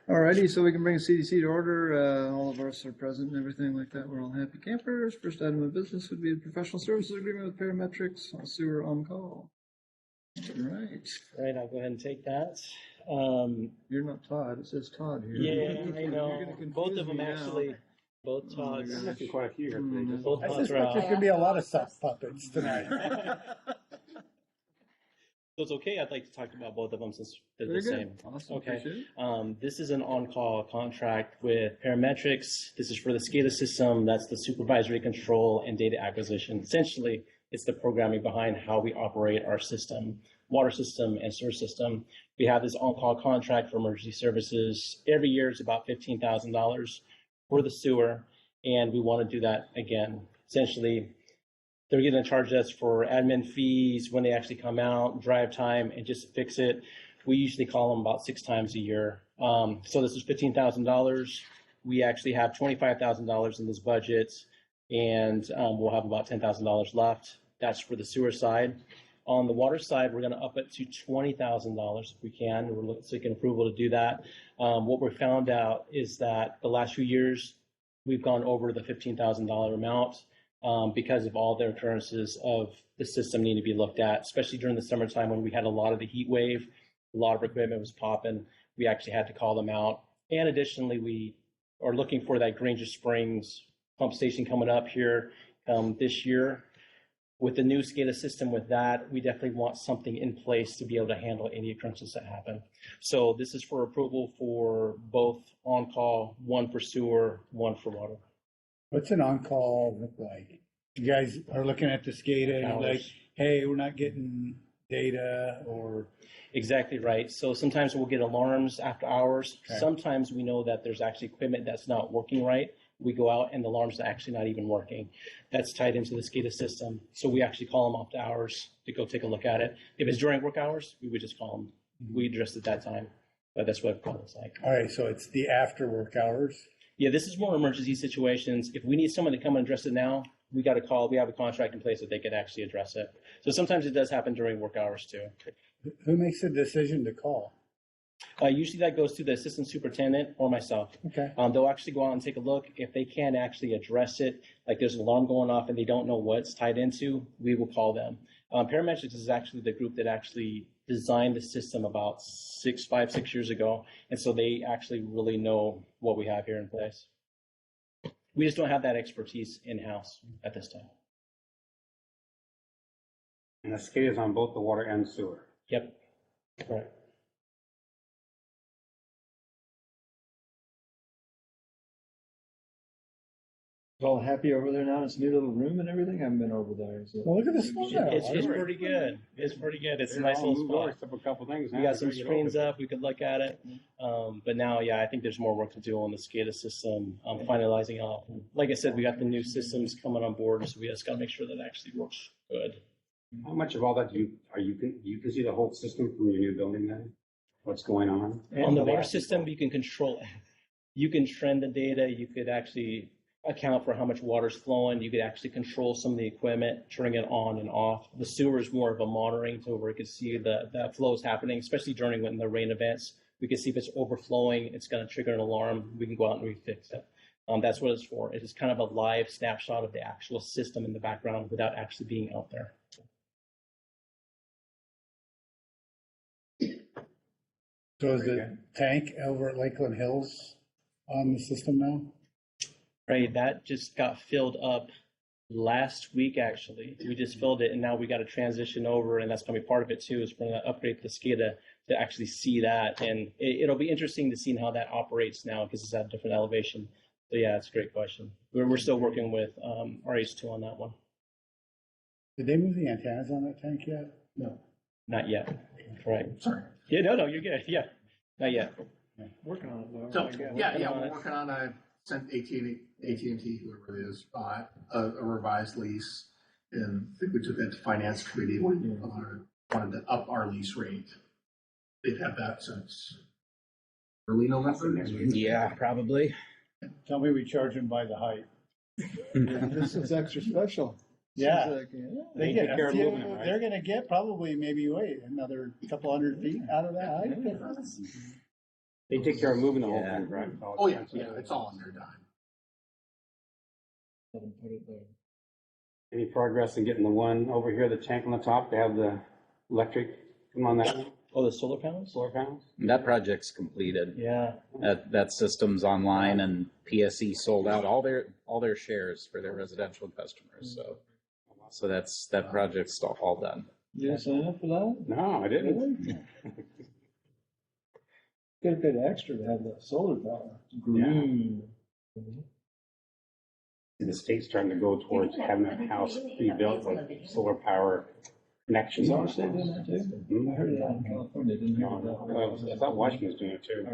Alrighty, so we can bring CDC to order. All of us are present and everything like that. We're all happy campers. First item of business would be a professional services agreement with Parametrics Sewer on Call. Right. Right, I'll go ahead and take that. You're not Todd. It says Todd here. Yeah, I know. Both of them actually. Both Todds. There's actually quite a few here today. Both I Todds are suspect out. there's going to be a lot of sock puppets tonight. So it's okay. I'd like to talk about both of them since they're Very the good. same. Awesome. Okay. Appreciate it. This is an on-call contract with Parametrics. This is for the SCADA system. That's the supervisory control and data acquisition. Essentially, it's the programming behind how we operate our system, water system and sewer system. We have this on-call contract for emergency services. Every year is about $15,000 for the sewer, and we want to do that again. Essentially, they're going to charge us for admin fees when they actually come out, drive time, and just fix it. We usually call them about 6 times a year. So this is $15,000. We actually have $25,000 in this budget, and we'll have about $10,000 left. That's for the sewer side. On the water side, we're going to up it to $20,000 if we can. We're seeking approval to do that. What we found out is that the last few years, we've gone over the $15,000 amount. Because of all the occurrences of the system need to be looked at, especially during the summertime when we had a lot of the heat wave, a lot of equipment was popping. We actually had to call them out. And additionally, we are looking for that Granger Springs pump station coming up here this year. With the new SCADA system with that, we definitely want something in place to be able to handle any occurrences that happen. So this is for approval for both on-call, one for sewer, one for water. What's an on-call look like? You guys are looking at the SCADA and you're like, hey, we're not getting data or... Exactly right. So sometimes we'll get alarms after hours. Okay. Sometimes we know that there's actually equipment that's not working right. We go out and the alarm's actually not even working. That's tied into the SCADA system. So we actually call them after hours to go take a look at it. If it's during work hours, we would just call them. We address it at that time. But that's what a call is like. All right, so it's the after work hours. Yeah, this is more emergency situations. If we need someone to come and address it now, we got to call. We have a contract in place that they could actually address it. So sometimes it does happen during work hours too. Who makes the decision to call? Usually that goes to the assistant superintendent or myself. Okay. They'll actually go out and take a look. If they can't actually address it, like there's an alarm going off and they don't know what it's tied into, we will call them. Parametrics is actually the group that actually designed the system about 5-6 years ago. And so they actually really know what we have here in place. We just don't have that expertise in-house at this time. And the SCADA is on both the water and sewer. Yep. Right. All happy over there now. It's a new little room and everything. I haven't been over there. So. Well, look at this one now. It's pretty good. It's pretty good. It's a nice little spot. Except for a couple things. We got some screens up. We could look at it. But now, yeah, I think there's more work to do on the SCADA system, finalizing out. Like I said, we got the new systems coming on board, so we just got to make sure that it actually works good. How much of all that you can see the whole system from your new building then? What's going on? On the water system, you can control. You can trend the data. You could actually account for how much water's flowing. You could actually control some of the equipment, turning it on and off. The sewer is more of a monitoring tool where you can see the flows happening, especially during when the rain events. We can see if it's overflowing, it's going to trigger an alarm. We can go out and refix it. That's what it's for. It is kind of a live snapshot of the actual system in the background without actually being out there. So is the tank over at Lakeland Hills on the system now? Right, that just got filled up last week, actually. We just filled it, and now we got to transition over, and that's going to be part of it, too, is we're going to upgrade the SCADA to actually see that. And it'll be interesting to see how that operates now because it's at a different elevation. So, yeah, it's a great question. We're still working with RH2 on that one. Did they move the antennas on that tank yet? No. Not yet. Right. Sorry. Yeah, no, you're good. Yeah, not yet. Working on it, though. So, we're working on sent AT&T, whoever it is, a revised lease, and I think we took that to finance committee when wanted to up our lease rate. They've had that since early November. Yeah, probably. Tell me we charge them by the height. This is extra special. Yeah. Like, They take get care of movement, right? They're going to get probably maybe another couple hundred feet out of that height difference. They take care of moving the whole Yeah. thing, right? Oh, yeah, it's all on their dime. Let them put it there. Any progress in getting the one over here, the tank on the top, to have the electric come on that one? Oh, the solar panels? Solar panels? That project's completed. Yeah. That system's online, and PSE sold out all their shares for their residential customers. So that project's all done. You didn't sign up for that? No, I didn't. Could have paid extra to have that solar power. Green. The state's trying to go towards having that house rebuilt with solar power connections Is on our state doing that too? Mhm. I heard that in California, didn't hear I that. thought Washington was doing it too. Oh,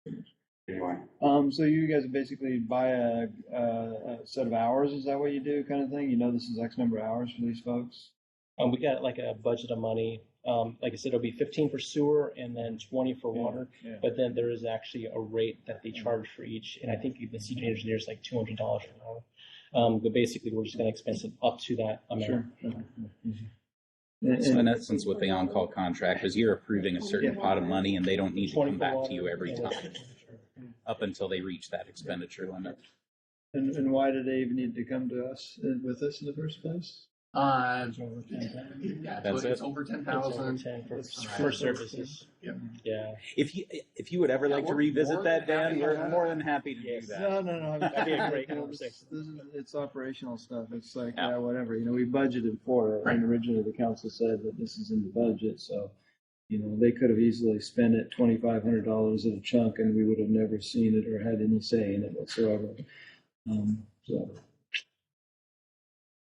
really? Anyway, So you guys basically buy a set of hours, is that what you do, kind of thing? You know this is X number of hours for these folks? We got like a budget of money. Like I said, it'll be 15 for sewer and then 20 for water. Yeah. But then there is actually a rate that they charge for each, and I think the CJ engineer is like $200 an hour. But basically, we're just going to expense it up to that amount. Sure. So in essence, with the on-call contract, is you're approving a certain pot of money, and they don't need to 20 come for back water, to you every and then- time up until they reach that expenditure limit. And why did they even need to come to us, with us in the first place? Yeah, That's it's it? over 10,000. It's over 10 for services. Yep. Yeah. If you would ever like to we're revisit more that, than Dan, happy we're to- more than happy to Yes. do that. No. That'd be a great conversation. It's operational stuff. It's like, Yeah. whatever, we budgeted for it. Right. And originally the council said that this is in the budget, so, they could have easily spent it $2,500 at a chunk and we would have never seen it or had any say in it whatsoever. So.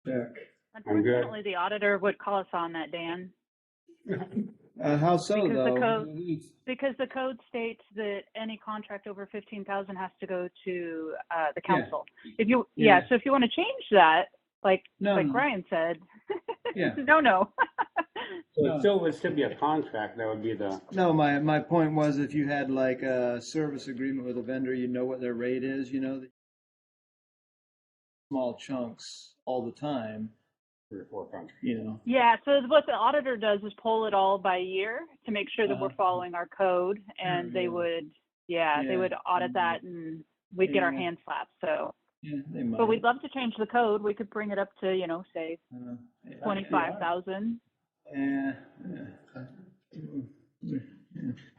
Jack. Unfortunately, the auditor would call us on that, Dan, How so, Because the though? code- because the code states that any contract over 15,000 has to go to the council. Yeah. So if you want to change that, like No. Brian said, Yeah. no. so it still would still be a contract. That would be the. No, my point was if you had like a service agreement with a vendor, you know what their rate is, small chunks all the time, 3 or 4 contracts. Yeah, so what the auditor does is pull it all by year to make sure that Uh-huh. we're following our code, and they would, they would audit that, and we'd get our Yeah. hands slapped. So, Yeah, they might. but we'd love to change the code. We could bring it up to, say Yeah. 25,000. Yeah.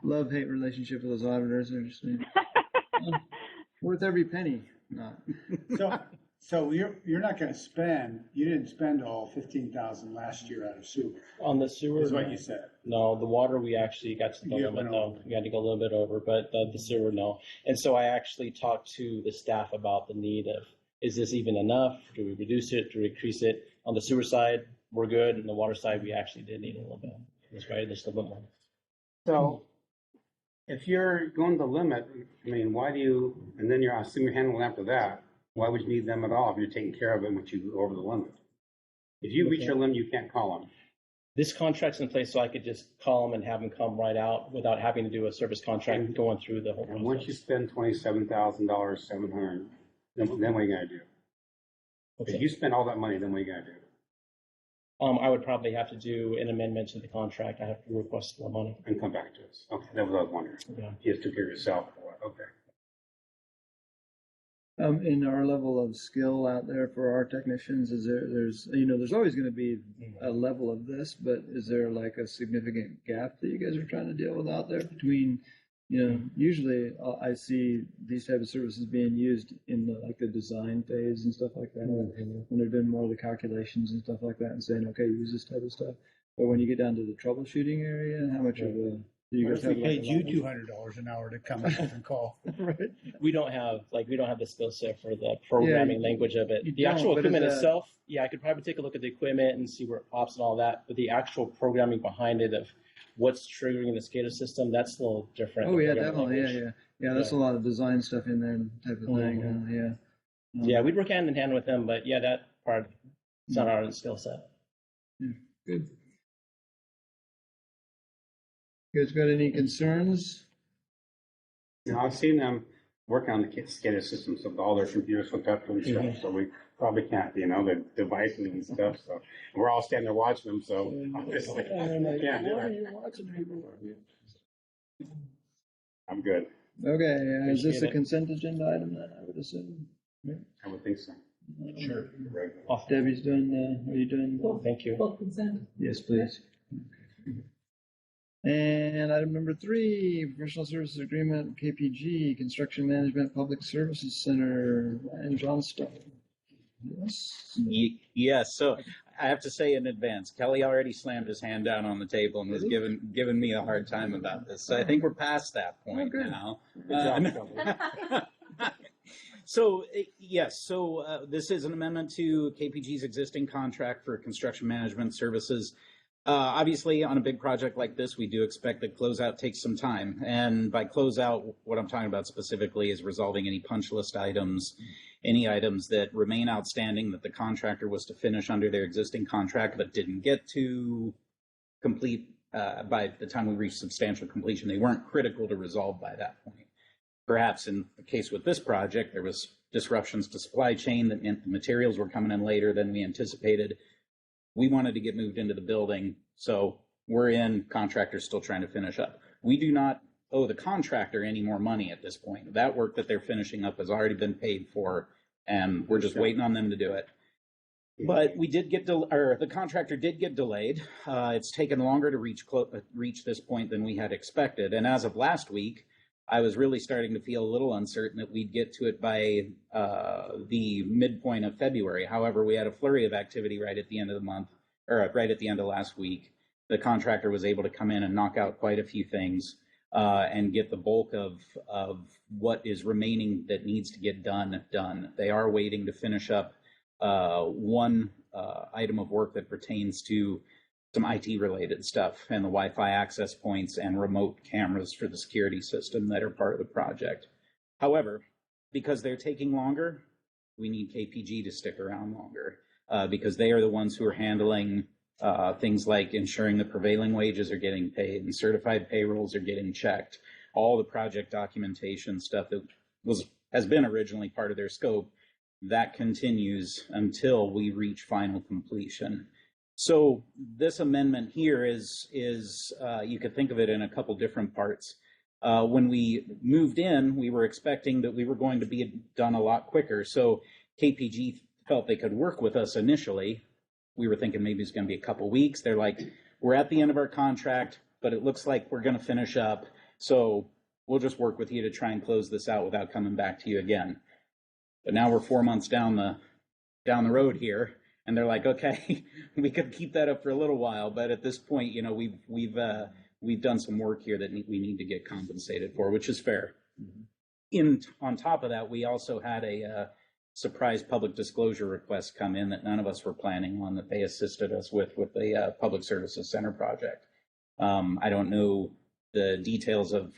Love-hate relationship with those auditors. They're just worth every penny. Not. So you're not gonna you didn't spend all 15,000 last year out of sewer, On the sewer, is what you said. no, the water we actually got to the You limit went though. over. We had to go a little bit over, but the sewer, no. And so I actually talked to the staff about the need of, is this even enough? Do we reduce it? Do we increase it? On the sewer side, we're good. And the water side, we actually did need a little bit. That's right, there's a little bit more. So, if you're going the limit, why do you? And then I assume you're handling after that. Why would you need them at all if you're taking care of it once you go over the limit? If you reach your limit, you can't call them. This contract's in place so I could just call them and have them come right out without having to do a service contract going through the whole And once you process. spend $27,000, $700, then what are you gonna do? If you spend all that money, then what are you gonna do? I would probably have to do an amendment to the contract. I have to request more money. And come back to us. Okay, that was what I was wondering. Yeah. You just took care of yourself or what? Okay. In our level of skill out there for our technicians, there's always going to be a level of this, but is there like a significant gap that you guys are trying to deal with out there between, usually I see these type of services being used in the design phase and stuff like that, when they're doing more of the calculations and stuff like that and saying, okay, use this type of stuff. But when you get down to the troubleshooting area, how much of a, do you What guys if we have? paid you $200 an hour to come up and call? Right. We don't have the skill set for the programming language of it. you The actual don't, but is equipment that- itself, I could probably take a look at the equipment and see where it pops and all that, but the actual programming behind it of what's triggering the SCADA system, that's a little different. Oh, the yeah, programming definitely. language. Yeah. That's a lot of design stuff in there type of thing. Yeah. Yeah, we'd work hand in hand with them, but yeah, that part, it's not our skill set. Good. You guys got any concerns? I've seen them working on the SCADA systems of all their computers hooked up and stuff, so we probably can't, the devices and stuff, so we're all standing there watching them, so obviously, yeah. Why are you watching people? I'm good. Okay, is this Appreciate a it. consent agenda item then, I would assume? I would think so. Sure. Regular. Awesome. Debbie's doing, are you doing? Thank you. Full consent. Yes, please. And item number 3, professional services agreement, KPG, Construction Management Public Services Center, Ryan Johnston. Yes. Yes, so I have to say in advance, Kelly already slammed his hand down on the table and was giving me a hard time about this. So I think we're past that point good. now. Good job, Kelly. So, yes, so this is an amendment to KPG's existing contract for construction management services. Obviously, on a big project like this, we do expect that closeout takes some time. And by closeout, what I'm talking about specifically is resolving any punch list items, any items that remain outstanding that the contractor was to finish under their existing contract but didn't get to complete by the time we reached substantial completion. They weren't critical to resolve by that point. Perhaps in the case with this project, there was disruptions to supply chain that meant the materials were coming in later than we anticipated. We wanted to get moved into the building, so we're in, contractor's still trying to finish up. We do not owe the contractor any more money at this point. That work that they're finishing up has already been paid for, and we're just waiting on them to do it. But we did get, the contractor did get delayed. It's taken longer to reach this point than we had expected, and as of last week, I was really starting to feel a little uncertain that we'd get to it by the midpoint of February. However, we had a flurry of activity right at the end of the month, or right at the end of last week. The contractor was able to come in and knock out quite a few things and get the bulk of what is remaining that needs to get done. They are waiting to finish up one item of work that pertains to some IT-related stuff and the Wi-Fi access points and remote cameras for the security system that are part of the project. However, because they're taking longer, we need KPG to stick around longer because they are the ones who are handling things like ensuring the prevailing wages are getting paid and certified payrolls are getting checked. All the project documentation stuff that has been originally part of their scope, that continues until we reach final completion. So this amendment here is you could think of it in a couple different parts. When we moved in, we were expecting that we were going to be done a lot quicker. So KPG felt they could work with us initially. We were thinking maybe it's going to be a couple weeks. They're like, we're at the end of our contract, but it looks like we're going to finish up. So we'll just work with you to try and close this out without coming back to you again. But now we're 4 months down the road here. And they're like, okay, we could keep that up for a little while, but at this point, you know, we've done some work here that we need to get compensated for, which is fair. On top of that, we also had a surprise public disclosure request come in that none of us were planning on, that they assisted us with the Public Services Center project. I don't know the details of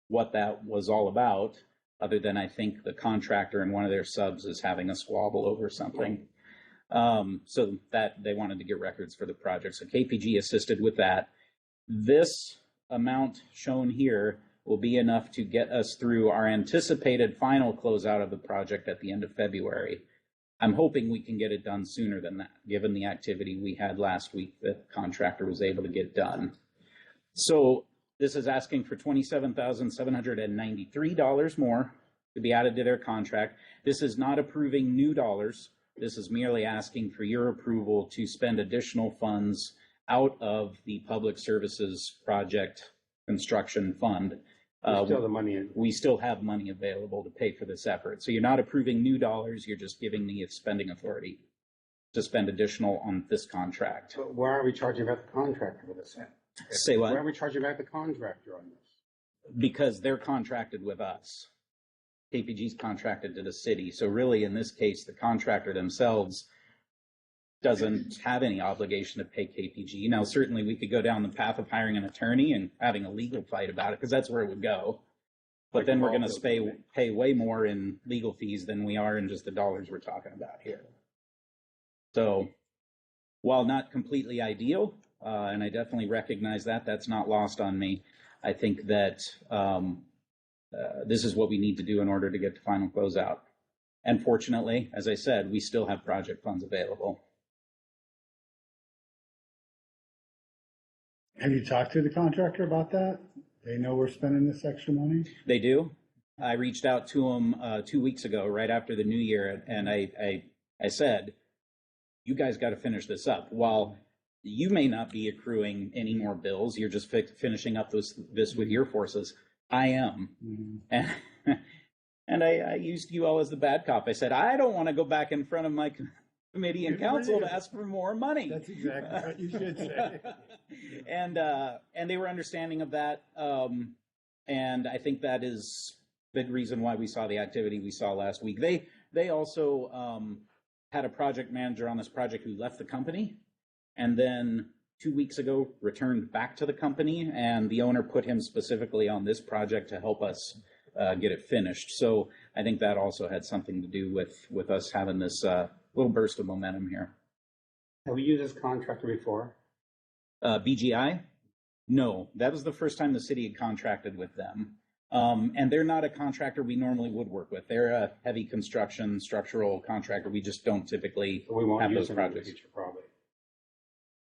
what that was all about, other than I think the contractor and one of their subs is having a squabble over something. So that they wanted to get records for the project. So KPG assisted with that. This amount shown here will be enough to get us through our anticipated final closeout of the project at the end of February. I'm hoping we can get it done sooner than that, given the activity we had last week that the contractor was able to get done. So this is asking for $27,793 more to be added to their contract. This is not approving new dollars. This is merely asking for your approval to spend additional funds out of the Public Services Project Construction Fund. Still the money in. We still have money available to pay for this effort. So you're not approving new dollars, you're just giving the spending authority to spend additional on this contract. But why are we charging back the contractor for this? Say what? Why are we charging back the contractor on this? Because they're contracted with us. KPG's contracted to the city. So really, in this case, the contractor themselves doesn't have any obligation to pay KPG. Now, certainly we could go down the path of hiring an attorney and having a legal fight about it, because that's where it would go. But Like then the we're going ball to pay way more in legal fees than we are in just the dollars we're talking about here. So while not completely ideal, and I definitely recognize that, that's not lost on me. I think that this is what we need to do in order to get to final closeout. And fortunately, as I said, we still have project funds available. Have you talked to the contractor about that? They know we're spending this extra money? They do. I reached out to them 2 weeks ago, right after the new year, and I said, you guys got to finish this up. While you may not be accruing any more bills, you're just finishing up this with your forces. I am. Mm-hmm. And I used you all as the bad cop. I said, I don't want to go back in front of my committee and council to ask for more money. That's exactly what you should say. And they were understanding of that. And I think that is the reason why we saw the activity we saw last week. They also had a project manager on this project who left the company, and then 2 weeks ago returned back to the company, and the owner put him specifically on this project to help us get it finished. So I think that also had something to do with us having this little burst of momentum here. Have we used this contractor before? BGI? No, that was the first time the city had contracted with them. And they're not a contractor we normally would work with. They're a heavy construction, structural contractor. We just don't typically So we won't have use those them in the projects. future, probably.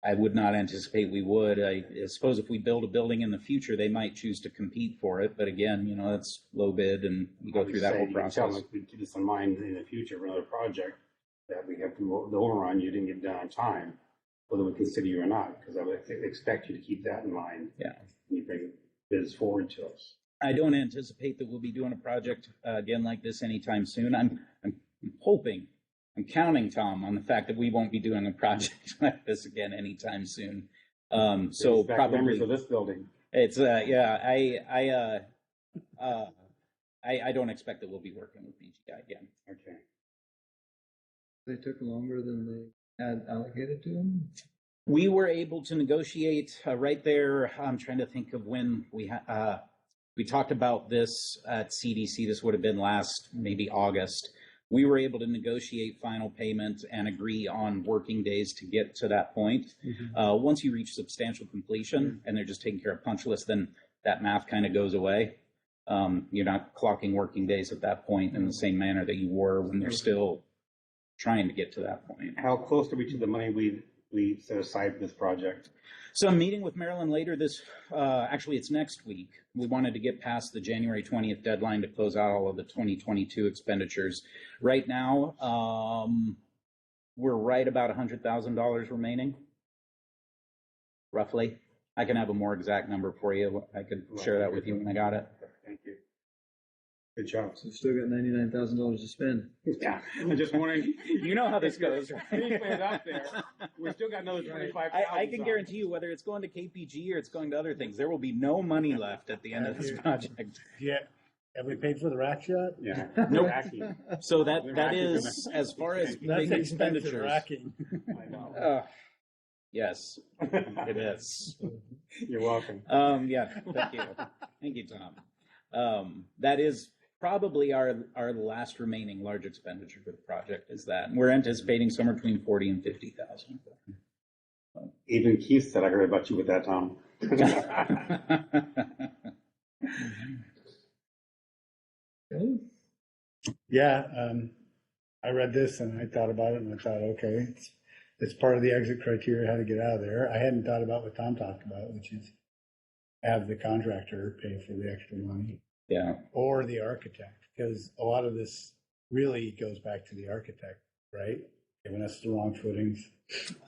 I would not anticipate we would. I suppose if we build a building in the future, they might choose to compete for it. But again, that's low bid, and you go through that whole You can tell process. them, we keep this in mind in the future for another project, that we have to, the overrun, you didn't get done on time, whether we consider you or not, because I would expect you to keep that in mind. Yeah. When you bring bids forward to us. I don't anticipate that we'll be doing a project again like this anytime soon. I'm hoping, I'm counting, Tom, on the fact that we won't be doing a project like this again anytime soon. So Back probably memories of this building. it's I don't expect that we'll be working with BGI again. Okay. They took longer than they had allocated to them. We were able to negotiate right there. I'm trying to think of when we talked about this at CDC. This would have been last maybe August. We were able to negotiate final payment and agree on working days to get to that point. Mm-hmm. Once you reach substantial completion and they're just taking care of punch lists, then that math kind of goes away. You're not clocking working days at that point in the same manner that you were when they're still trying to get to that point. How close are we to the money we set aside for this project? So I'm meeting with Marilyn later this, actually it's next week. We wanted to get past the January 20th deadline to close out all of the 2022 expenditures. Right now, we're right about $100,000 remaining, roughly. I can have a more exact number for you. I could share that with you when I got it. Thank you. Good job. So we've still got $99,000 to spend. Yeah, I'm just wondering. You know how this goes, right? It up there. We still got another 25,000. I can guarantee you, whether it's going to KPG or it's going to other things, there will be no money left at the end of this project. Yeah. Have we paid for the rack yet? Yeah. Nope. Racking. So that is, as far as big expenditures. Racking. I know. Yes, it is. You're welcome. Yeah, thank you. Thank you, Tom. That is probably our last remaining large expenditure for the project is that. We're anticipating somewhere between 40 and 50,000. Even Keith said, I heard about you with that, Tom. Yeah, I read this and I thought about it and I thought, okay, it's part of the exit criteria how to get out of there. I hadn't thought about what Tom talked about, which is have the contractor pay for the extra money. Yeah. Or the architect, because a lot of this really goes back to the architect, right? Giving us the wrong footings.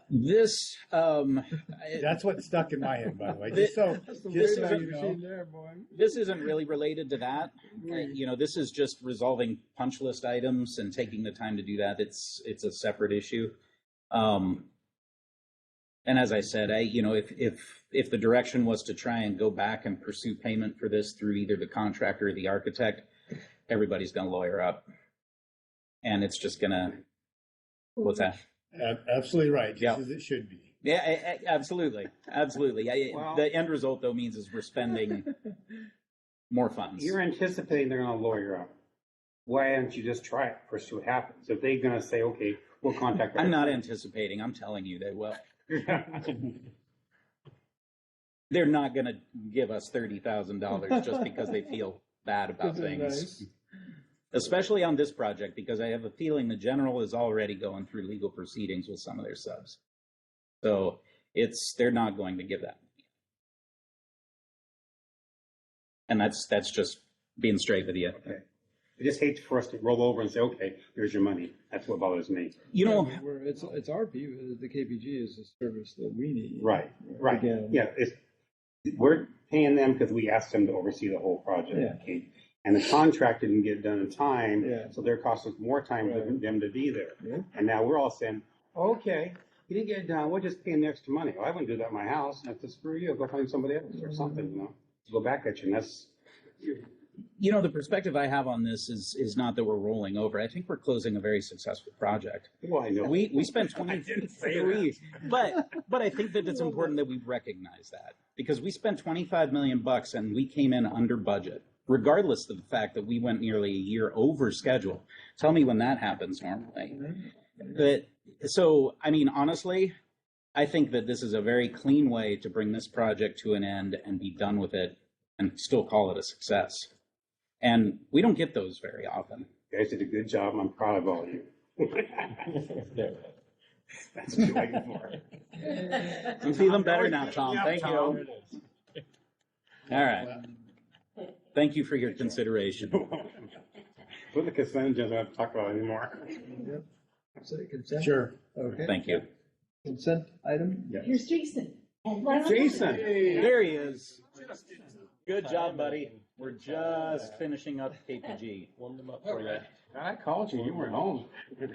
This That's what stuck in my head, by the way. Just so you know. This isn't really related to that. This is just resolving punch list items and taking the time to do that. It's a separate issue. And as I said, if the direction was to try and go back and pursue payment for this through either the contractor or the architect, everybody's going to lawyer up, and it's just going to. What's that? Absolutely right. Just as it should be. Yeah, absolutely, absolutely. Well, the end result, though, means is we're spending more funds. You're anticipating they're going to lawyer up. Why don't you just try it first, see what happens? If they're going to say, okay, we'll contact. I'm not anticipating. I'm telling you they will. They're not going to give us $30,000 just because they feel bad about things. Nice. Especially on this project, because I have a feeling the general is already going through legal proceedings with some of their subs. So they're not going to give that. And that's just being straight with you. Okay. I just hate for us to roll over and say, okay, here's your money. That's what bothers me. You know, it's our view. The KPG is a service that we need. Right, right. Again. Yeah, we're paying them because we asked them to oversee the whole project. Yeah. Okay? And the contract didn't get done in time, Yeah. so they're costing us more time for them to be there. Yeah. And now we're all saying, okay, you didn't get it done, we'll just pay them the extra money. Well, I wouldn't do that in my house. I have to screw you, go find somebody else or something, go back at you. And that's, you know, the perspective I have on this is not that we're rolling over. I think we're closing a very successful project. well, I know. We spent 20. I didn't say that. But I think that it's important that we recognize that, because we spent $25 million and we came in under budget, regardless of the fact that we went nearly a year over schedule. Tell me when that happens normally. So, I mean, honestly, I think that this is a very clean way to bring this project to an end and be done with it and still call it a success. And we don't get those very often. You guys did a good job. I'm proud of all of you. That's what you're waiting for. I'm feeling better now, Tom. Yeah, Thank Tom. you. All right. Thank you for your consideration. Put the consent agenda, I don't have to talk about it anymore. Yep. So consent? Sure. Okay. Thank you. Consent item? Here's Jason. Jason. There he is. Good job, buddy. We're just finishing up KPG. Warm them up for you. I called you, you weren't home. Oh,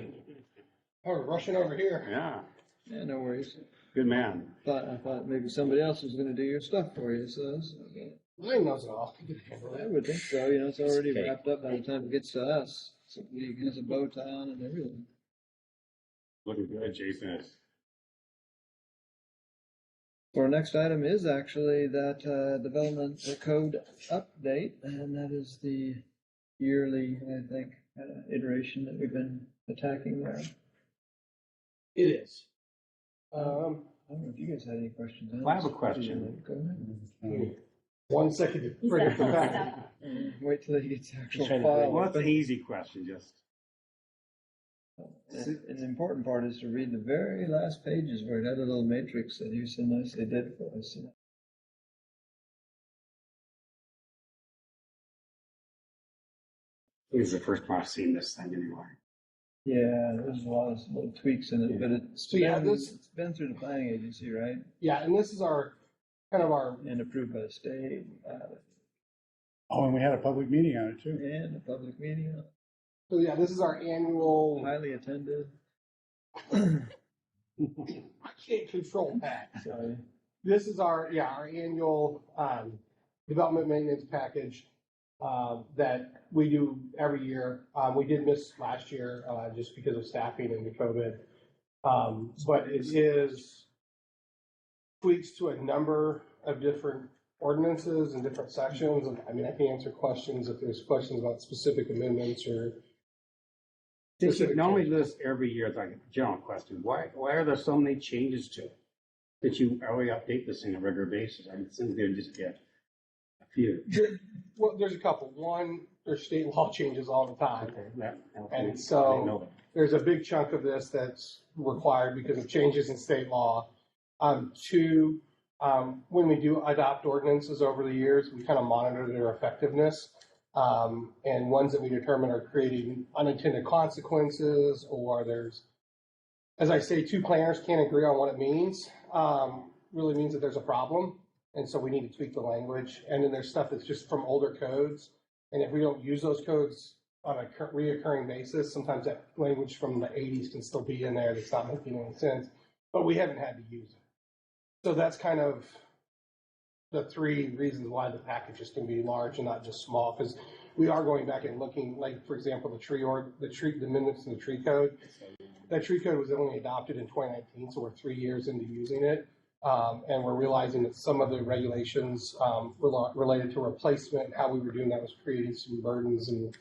we're rushing over here. Yeah, Yeah, no worries. good man. I thought maybe somebody else was gonna do your stuff for you, so that's okay. Mine knows it all. I would think so, you know, it's already Okay. wrapped up by the time it gets to us. So he has a bow tie on and everything. Looking good, Jason is. So our next item is actually that development code update, and that is the yearly, I think, iteration that we've been attacking there. It is. I don't know if you guys had any questions. on I have a this. question. Go ahead. 1 second to bring it back. Wait till he gets the actual trying to file. Well, that's an easy question, just. And the important part is to read the very last pages where it had a little matrix that you so nicely did for us. This is the first time I've seen this thing anywhere. Yeah, there's a lot of little tweaks in it, but it's So, yeah, it's been through the planning agency, right? Yeah, and this is our, kind of our, And approved by the state, Oh, and we had a public meeting on it too. and a public meeting, so yeah, this is our annual, highly attended. I can't control that. Sorry. This is our annual, development maintenance package, that we do every year. We did miss last year, just because of staffing and the COVID. But it is tweaks to a number of different ordinances and different sections. And I mean, I can answer questions if there's questions about specific amendments or. Since you normally do this every year, it's like a general question, why are there so many changes to it? That you already update this on a regular basis? I mean, it seems there just get a few. Well, there's a couple. One, there's state law changes all the time. Okay, that- And I didn't so know that. there's a big chunk of this that's required because of changes in state law. Two, when we do adopt ordinances over the years, we kind of monitor their effectiveness. And ones that we determine are creating unintended consequences, or there's, as I say, two planners can't agree on what it means, really means that there's a problem. And so we need to tweak the language. And then there's stuff that's just from older codes. And if we don't use those codes on a reoccurring basis, sometimes that language from the 80s can still be in there that's not making any sense. But we haven't had to use it. So that's kind of the three reasons why the packages can be large and not just small. Because we are going back and looking, like, for example, the amendments in the tree code. That tree code was only adopted in 2019, so we're 3 years into using it. And we're realizing that some of the regulations related to replacement, how we were doing that was creating some burdens, and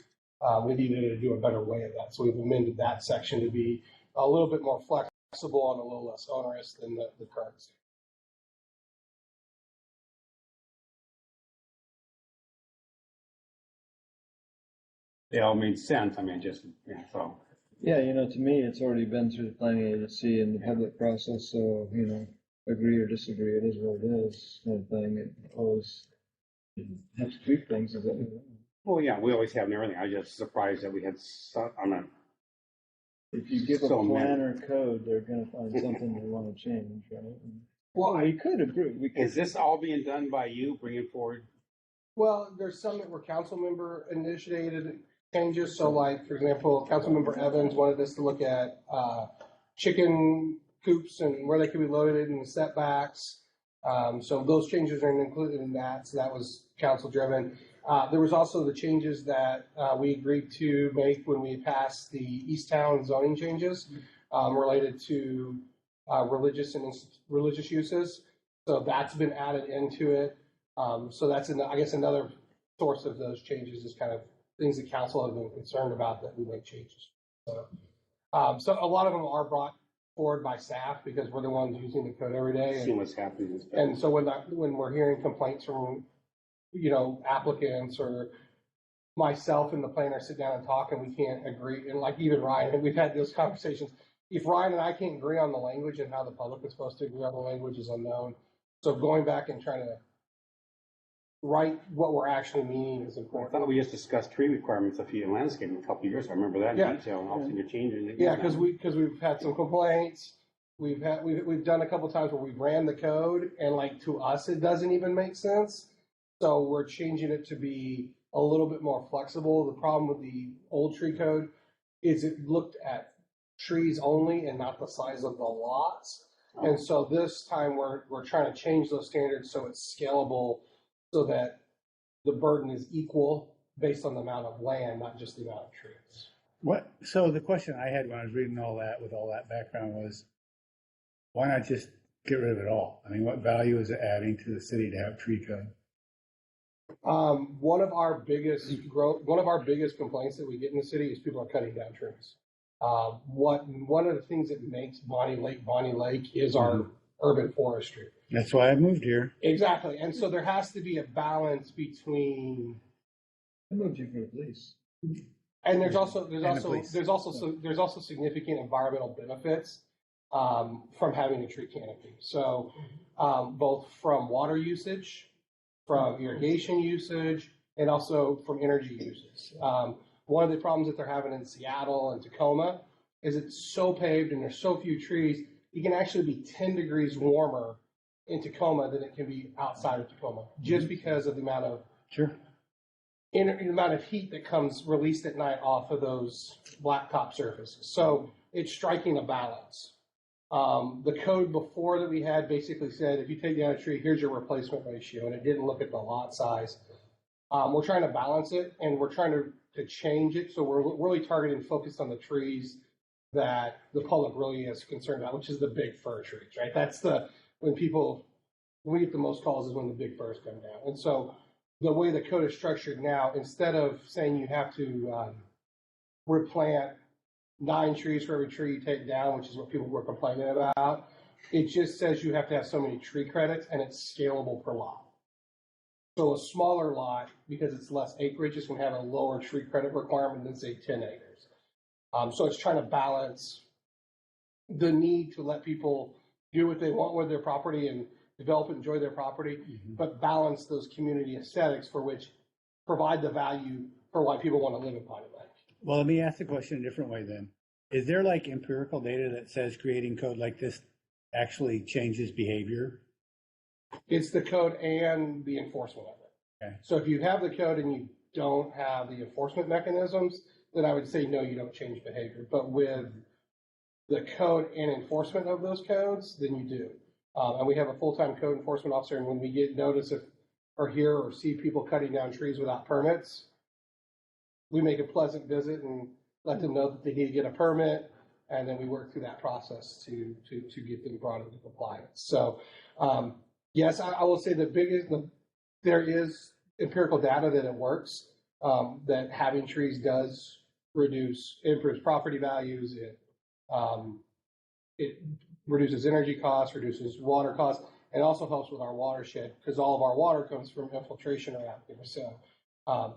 we needed to do a better way of that. So we've amended that section to be a little bit more flexible and a little less onerous than the current state. They all made sense. I mean, just, yeah, so. Yeah, you know, to me, it's already been through the planning agency and the public process, so, you know, agree or disagree, it is what it is, kind of thing. It always Have to tweak things, is it? Well, yeah, we always have and everything. I was just surprised that we had on a, If you give a So plan many. or code, they're gonna find something they wanna change, right? Well, We could agree, we could. is this all being done by you bringing forward? Well, there's some that were council member initiated changes. So like, for example, Councilmember Evans wanted us to look at chicken coops and where they could be loaded and the setbacks. So those changes are included in that. So that was council driven. There was also the changes that we agreed to make when we passed the East Town zoning changes related to religious and religious uses. So that's been added into it. So that's, I guess, another source of those changes is kind of things that council have been concerned about that we make changes. So a lot of them are brought forward by staff because we're the ones using the code every day. Seeing what's happening. And so when we're hearing complaints from, applicants or myself and the planner sit down and talk and we can't agree, and like even Ryan, and we've had those conversations. If Ryan and I can't agree on the language and how the public is supposed to agree on the language is unknown. So going back and trying to write what we're actually meaning is I important. thought we just discussed tree requirements in landscaping a couple of years. I remember that Yeah. in detail, and obviously you're changing it. Yeah, because we've had some complaints. We've done a couple times where we've ran the code and like to us it doesn't even make sense. So we're changing it to be a little bit more flexible. The problem with the old tree code is it looked at trees only and not the size of the lots. And so this time we're trying to change those standards so it's scalable so that the burden is equal based on the amount of land, not just the amount of trees. So the question I had when I was reading all that with all that background was, why not just get rid of it all? I mean, what value is it adding to the city to have tree code? One of our biggest complaints that we get in the city is people are cutting down trees. One of the things that makes Bonney Lake is our urban forestry. That's why I moved here. Exactly, and so there has to be a balance between. I moved you for the police. And there's also significant environmental benefits from having a tree canopy. So both from water usage, from irrigation usage, and also from energy uses. One of the problems that they're having in Seattle and Tacoma is it's so paved and there's so few trees, it can actually be 10 degrees warmer in Tacoma than it can be outside of Tacoma, just because of the amount of the amount of heat that comes released at night off of those blacktop surfaces. So it's striking a balance. The code before that we had basically said, if you take down a tree, here's your replacement ratio, and it didn't look at the lot size. We're trying to balance it, and we're trying to change it, so we're really targeting and focused on the trees that the public really is concerned about, which is the big fir trees, right? That's when we get the most calls is when the big firs come down. And so the way the code is structured now, instead of saying you have to replant 9 trees for every tree you take down, which is what people were complaining about, it just says you have to have so many tree credits and it's scalable per lot. So a smaller lot, because it's less acreage, is going to have a lower tree credit requirement than say 10 acres. So it's trying to balance the need to let people do what they want with their property and develop and enjoy their property, but balance those community aesthetics for which provide the value for why people want to live in Bonney Lake. Well, let me ask the question a different way then. Is there like empirical data that says creating code like this actually changes behavior? It's the code and the enforcement of it. Okay. So if you have the code and you don't have the enforcement mechanisms, then I would say, no, you don't change behavior. But with the code and enforcement of those codes, then you do. And we have a full-time code enforcement officer, and when we get notice or hear or see people cutting down trees without permits, we make a pleasant visit and let them know that they need to get a permit, and then we work through that process to get them brought into compliance. So, yes, I will say there is empirical data that it works, that having trees does improves property values. It reduces energy costs, reduces water costs, and also helps with our watershed because all of our water comes from infiltration around here. So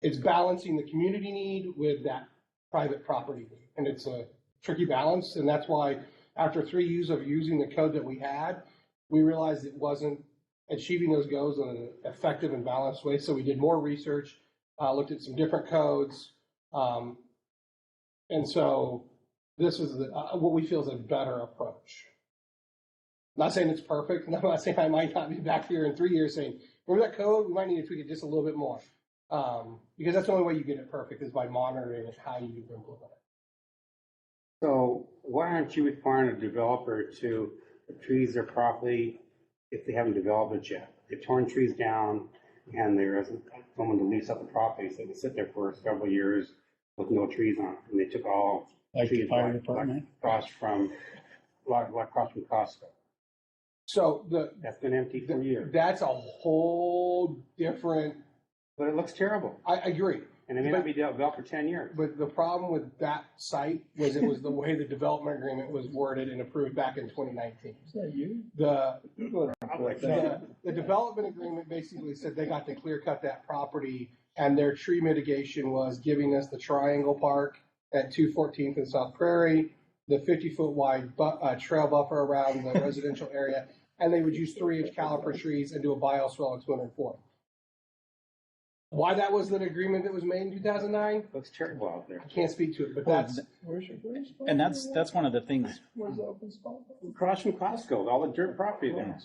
it's balancing the community need with that private property need. And it's a tricky balance. And that's why after 3 years of using the code that we had, we realized it wasn't achieving those goals in an effective and balanced way. So we did more research, looked at some different codes. And so this is what we feel is a better approach. I'm not saying it's perfect, and I'm not saying I might not be back here in 3 years saying, remember that code? We might need to tweak it just a little bit more. Because that's the only way you get it perfect is by monitoring it, how you implement it. So why aren't you requiring a developer to trees their property if they haven't developed it yet? They've torn trees down and there isn't someone to lease up the property, so they sit there for several years with no trees on it. And they took all Like the trees fire department? across from Costco. So That's been empty for years. that's a whole different. But it looks terrible. I agree. And it may not be developed for 10 years. But the problem with that site was it was the way the development agreement was worded and approved back in 2019. Is that you? The development agreement basically said they got to clear cut that property, and their tree mitigation was giving us the triangle park at 214th and South Prairie, the 50-foot wide trail buffer around the residential area, and they would use 3-inch caliper trees and do a bioswale at 204. Why that was an agreement that was made in 2009, It looks terrible out there. I can't speak to it, but that's Where's your place? And that's one of the things Where's the open spot? Across from Costco, all the dirt property there.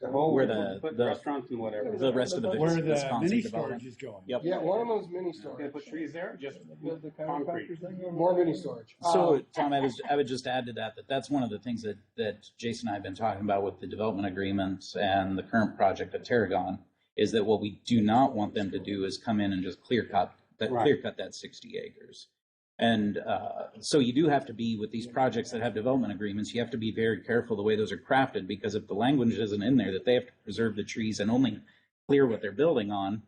The whole Where the restaurants and whatever. the rest of the Where the Wisconsin mini development. storage is going. Yep. yeah, one of them is mini They storage, put trees there, just Build the concrete. chiropractor thing? more mini storage. So, Tom, I would just add to that that's one of the things that Jason and I have been talking about with the development agreements and the current project at Tarragon, is that what we do not want them to do is come in and just clear cut that 60 acres. And so you do have to be, with these projects that have development agreements, you have to be very careful the way those are crafted, because if the language isn't in there that they have to preserve the trees and only clear what they're building on,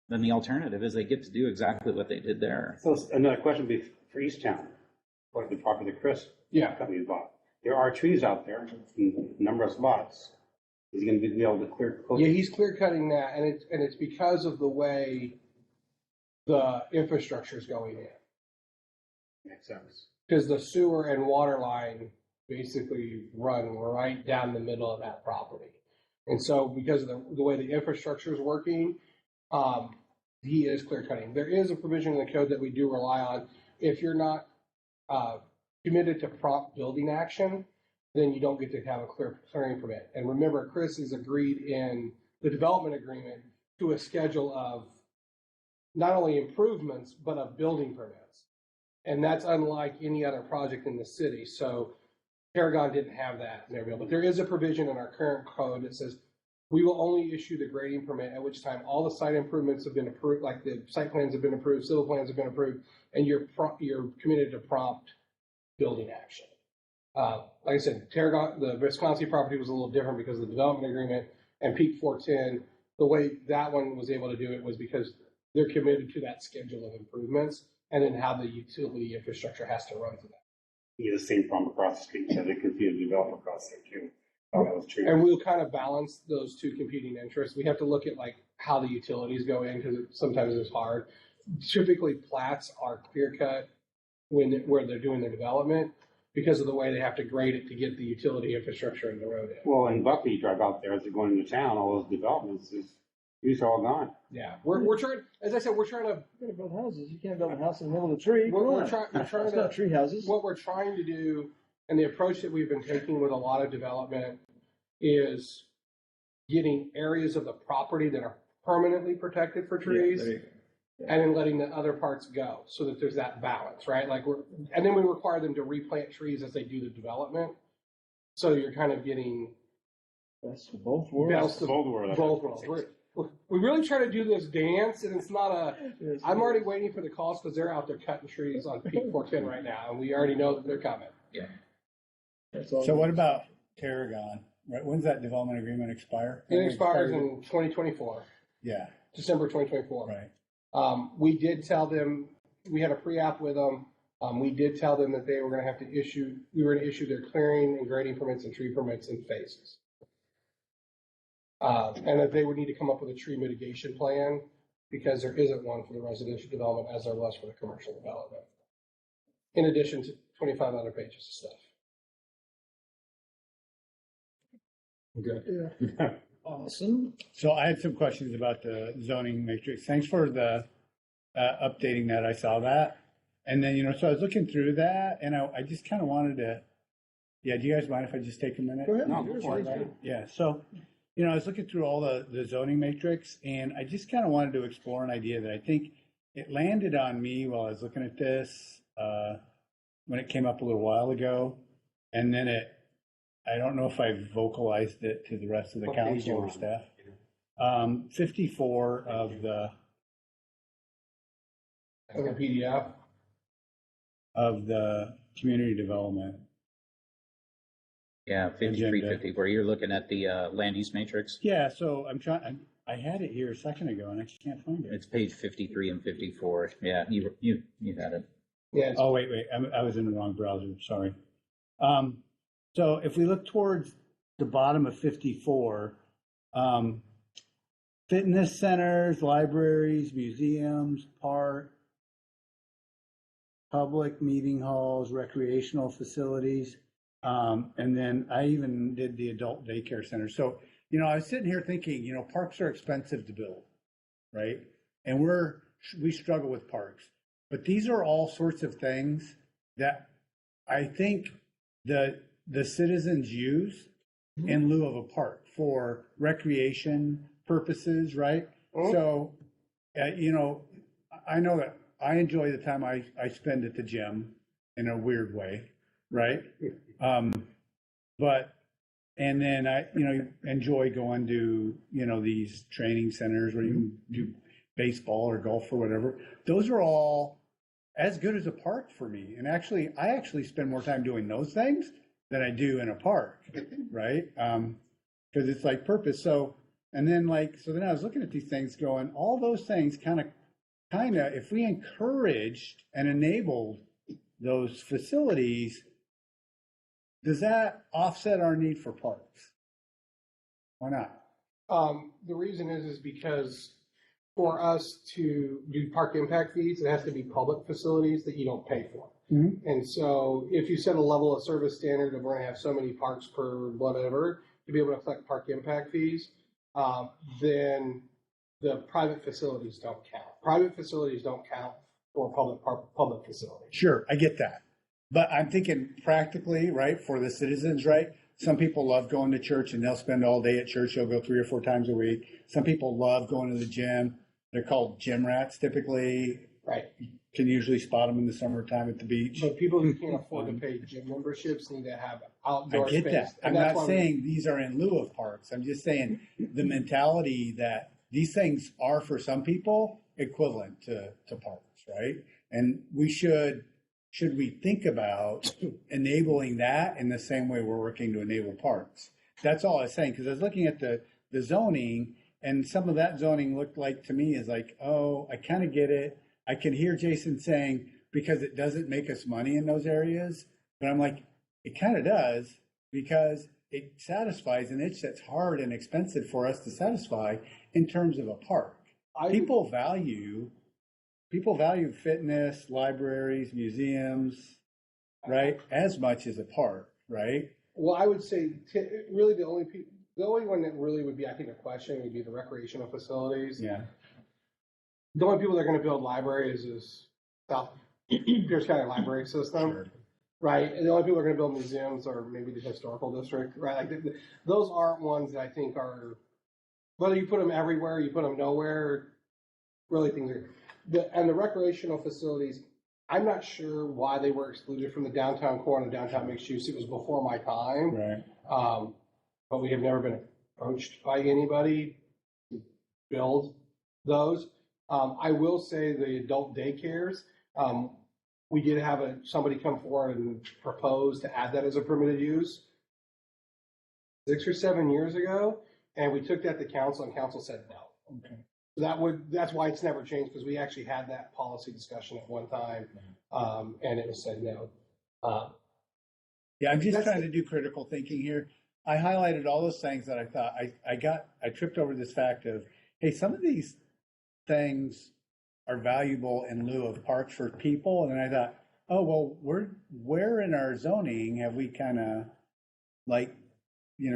then the alternative is they get to do exactly what they did there. So another question would be for Easttown, what the property that Chris Yeah. company bought. There are trees out there in a number of spots. Is he going to be able to clear? Yeah, he's clear cutting that, and it's because of the way the infrastructure is going in. Makes sense. Because the sewer and water line basically run right down the middle of that property. And so because of the way the infrastructure is working, he is clear cutting. There is a provision in the code that we do rely on. If you're not committed to prompt building action, then you don't get to have a clearing permit. And remember, Chris has agreed in the development agreement to a schedule of not only improvements, but of building permits. And that's unlike any other project in the city. So Paragon didn't have that in their bill. But there is a provision in our current code that says we will only issue the grading permit, at which time all the site improvements have been approved, like the site plans have been approved, civil plans have been approved, and you're committed to prompt building action. Like I said, Tarragon, the Wisconsin property was a little different because of the development agreement, and Peak 410, the way that one was able to do it was because they're committed to that schedule of improvements, and then how the utility infrastructure has to run through that. You have the same problem across the street, so they continue to develop across there too. All those trees. And we'll kind of balance those two competing interests. We have to look at like how the utilities go in, because sometimes it's hard. Typically, plats are clear cut where they're doing their development, because of the way they have to grade it to get the utility infrastructure in the road in. Well, in Buckley, you drive out there as you're going into town, all those developments, these are all gone. Yeah, we're trying, as I said, we're trying to. You gotta build houses. You can't build a house in the middle of a tree. We're trying It's to. not tree houses. What we're trying to do, and the approach that we've been taking with a lot of development, is getting areas of the property that are permanently protected for trees, there you go. and then letting the other parts go, so that there's that balance, right? Like and then we require them to replant trees as they do the development. So you're kind of getting Best of both worlds. best of Both worlds. both worlds. We really try to do this dance, and it's not a. Yes, I'm already waiting for the calls because they're out there cutting trees on Peak 410 right now, and we already know that they're coming. That's all. So what about Tarragon? Right, when's that development agreement expire? It expires in 2024, Yeah, December 2024. right. We did tell them, we had a pre-app with them. We did tell them that they were going to have to we were going to issue their clearing and grading permits and tree permits in phases. And that they would need to come up with a tree mitigation plan, because there isn't one for the residential development as there was for the commercial development. In addition to 25 other pages of stuff. Yeah. Awesome. So I had some questions about the zoning matrix. Thanks for the updating that. I saw that. And then, so I was looking through that and I just kind of wanted to, do you guys mind if I just take a minute? Go ahead. No, Yours, before right? Yeah. So, I was looking through all the zoning matrix and I just kind of wanted to explore an idea that I think it landed on me while I was looking at this when it came up a little while ago. And then I don't know if I vocalized it to the rest of the What page council you or on? staff. 54 of the As a PDF. community development. Yeah, 5350, where you're looking at the land use matrix. Yeah, so I had it here a second ago and I just can't find it. It's page 53 and 54. Yeah, you had it. Yeah, Oh, wait, I was in the wrong browser, sorry. So if we look towards the bottom of 54, fitness centers, libraries, museums, park, public meeting halls, recreational facilities. And then I even did the adult daycare center. So, I was sitting here thinking, parks are expensive to build, right? And we struggle with parks. But these are all sorts of things that I think the citizens use in lieu of a park for recreation purposes, right? So, I know that I enjoy the time I spend at the gym in a weird way, right? And then I, enjoy going to, these training centers where you can do baseball or golf or whatever. Those are all as good as a park for me. And actually, I spend more time doing those things than I do in a park, right? Because it's like purpose. So then I was looking at these things going, all those things kind of, if we encouraged and enabled those facilities, does that offset our need for parks? Why not? The reason is because for us to do park impact fees, it has to be public facilities that you don't pay for. Mm-hmm. And so if you set a level of service standard of we're going to have so many parks per whatever to be able to collect park impact fees, then the private facilities don't count. Private facilities don't count for public facilities. Sure, I get that. But I'm thinking practically, right, for the citizens, right? Some people love going to church and they'll spend all day at church. They'll go 3 or 4 times a week. Some people love going to the gym. They're called gym rats typically. Right. You can usually spot them in the summertime at the beach. But people who can't afford to pay gym memberships need to have outdoor I get space. that. I'm And that's not why saying these are in lieu of parks. I'm just saying the mentality that these things are for some people equivalent to parks, right? And we should we think about enabling that in the same way we're working to enable parks? That's all I was saying, because I was looking at the zoning, and some of that zoning looked like to me is like, oh, I kind of get it. I can hear Jason saying, because it doesn't make us money in those areas, but I'm like, it kind of does, because it satisfies an itch that's hard and expensive for us to satisfy in terms of a park. People value fitness, libraries, museums, right, as much as a park, right? Well, I would say really the only one that really would be, I think, a question would be the recreational facilities. Yeah. The only people that are going to build libraries is South Pierce County Library System, Sure. right? And the only people that are going to build museums are maybe the historical district, right? Like those aren't ones that I think are, whether you put them everywhere, you put them nowhere, really things are. And the recreational facilities, I'm not sure why they were excluded from the downtown core and the downtown mixed use. It was before my time. Right. But we have never been approached by anybody to build those. I will say the adult daycares, we did have somebody come forward and propose to add that as a permitted use 6 or 7 years ago, and we took that to council, and council said no. Okay. That's why it's never changed, because we actually had that policy discussion at one time, and it was said no. Yeah, I'm just trying to do critical thinking here. I highlighted all those things that I thought I tripped over this fact of, hey, some of these things are valuable in lieu of parks for people. And then I thought, oh, well, where in our zoning have we kind of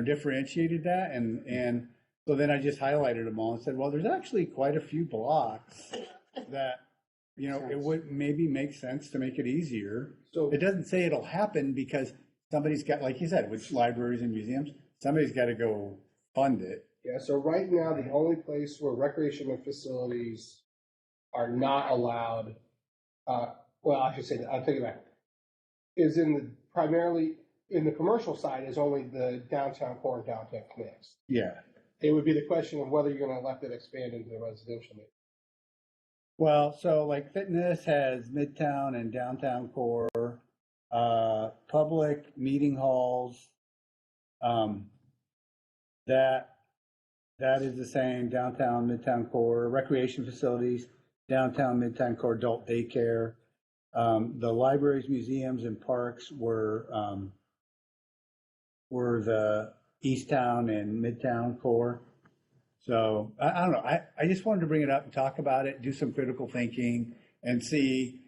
differentiated that? And So then I just highlighted them all and said, well, there's actually quite a few blocks that, you know, it would maybe make sense to make it easier. So It doesn't say it'll happen because somebody's got, like you said, with libraries and museums, somebody's got to go fund it. yeah, so right now, the only place where recreational facilities are not allowed, well, I should say that, I'll take it back, is primarily in the commercial side is only the downtown core and downtown mix. Yeah. It would be the question of whether you're gonna let that expand into the residential mix. Well, so like fitness has Midtown and downtown core, public meeting halls, that is the same, downtown, midtown core, recreation facilities, downtown, midtown core, adult daycare. The libraries, museums, and parks were the Easttown and Midtown core. So I don't know. I just wanted to bring it up and talk about it, do some critical thinking, and see,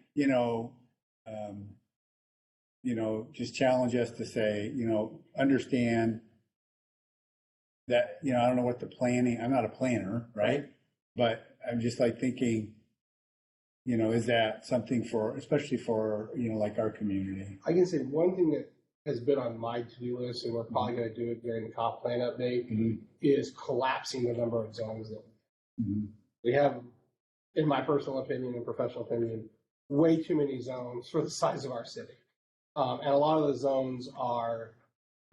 just challenge us to say, understand that, I don't know what the planning, I'm not a planner, right? But I'm just like thinking, is that something for, especially for, like our community? I can say one thing that has been on my to-do list, and we're probably gonna do it during the comp plan update, is collapsing the number of zones that we have, in my personal opinion and professional opinion, way too many zones for the size of our city. And a lot of the zones are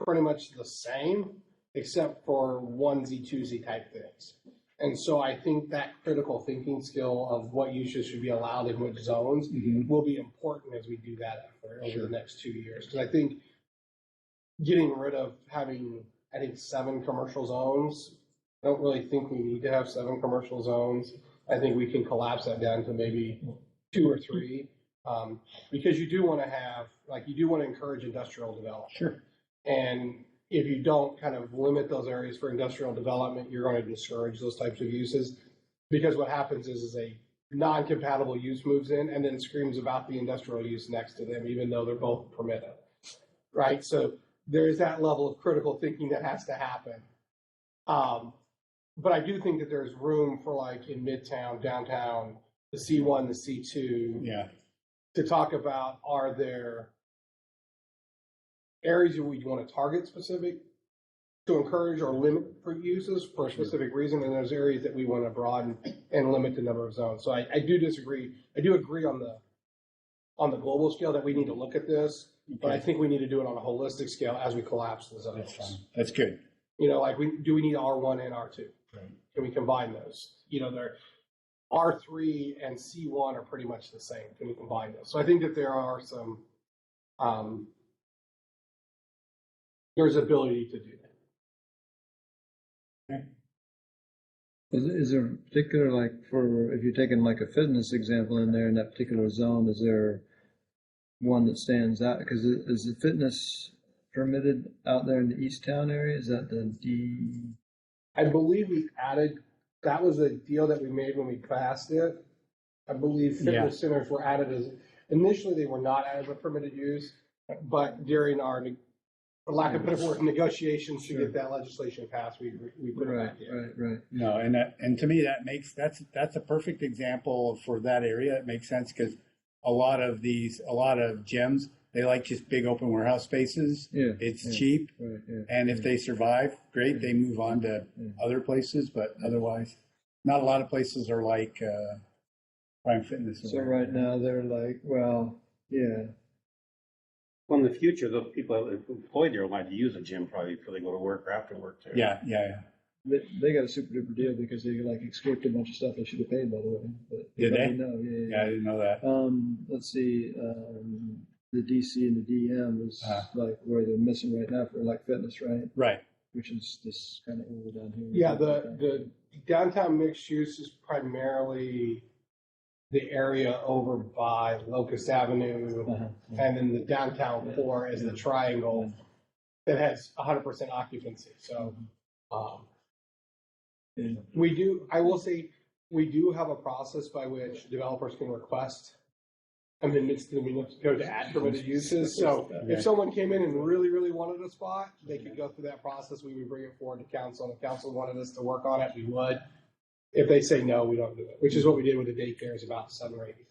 pretty much the same, except for onesie, twosie type things. And so I think that critical thinking skill of what uses should be allowed in which zones will be important as we do that effort over the next 2 years. Because I think getting rid of having, 7 commercial zones, I don't really think we need to have 7 commercial zones. I think we can collapse that down to maybe 2 or 3. Because you do want to have, you do want to encourage industrial development. Sure. And if you don't kind of limit those areas for industrial development, you're going to discourage those types of uses. Because what happens is a non-compatible use moves in and then screams about the industrial use next to them, even though they're both permitted. Right? So there is that level of critical thinking that has to happen. But I do think that there's room for, in Midtown, downtown, the C1, the C2, to talk about, are there areas that we want to target specific to encourage or limit for uses for a specific reason, and there's areas that we want to broaden and limit the number of zones. So I do disagree. I do agree on the global scale that we need to look at this, but I think we need to do it on a holistic scale as we collapse the zones. That's fine. That's good. Do we need R1 and R2? Right. Can we combine those? They're R3 and C1 are pretty much the same. Can we combine those? So I think that there are some, there's ability to do that. Okay. Is there a particular, if you're taking a fitness example in there in that particular zone, is there one that stands out? Because is the fitness permitted out there in the East Town area? Is that the D? I believe we added, that was a deal that we made when we passed it. I believe fitness centers were added as, initially they were not added as a permitted use, but during our, for lack of a better word, negotiations to get that legislation passed, we put it back in. Right. No, and to me that's a perfect example for that area. It makes sense because a lot of gyms, they like just big open warehouse spaces. Yeah, it's cheap, and if they survive, great. They move on to other places, but otherwise, not a lot of places are like Prime Fitness. So right now they're well, in the future, those people employed there will have to use a gym probably before they go to work or after work too. Yeah. They got a super duper deal because they escaped a bunch of stuff they should have paid, by the way. But did they? No, Yeah, I didn't know that. Let's see. The DC and the DM is where they're missing right now for fitness, right? Right. Which is this kind of over down here. Yeah, the downtown mixed use is primarily the area over by Locust Avenue, and then the downtown core is the triangle that has 100% occupancy. So I will say, we do have a process by which developers can request amendments to the municipal code to add permitted uses. So if someone came in and really, really wanted a spot, they could go through that process. We would bring it forward to council. And if council wanted us to work on it, we would. If they say no, we don't do it, which is what we did with the daycares about 7 or 8 years.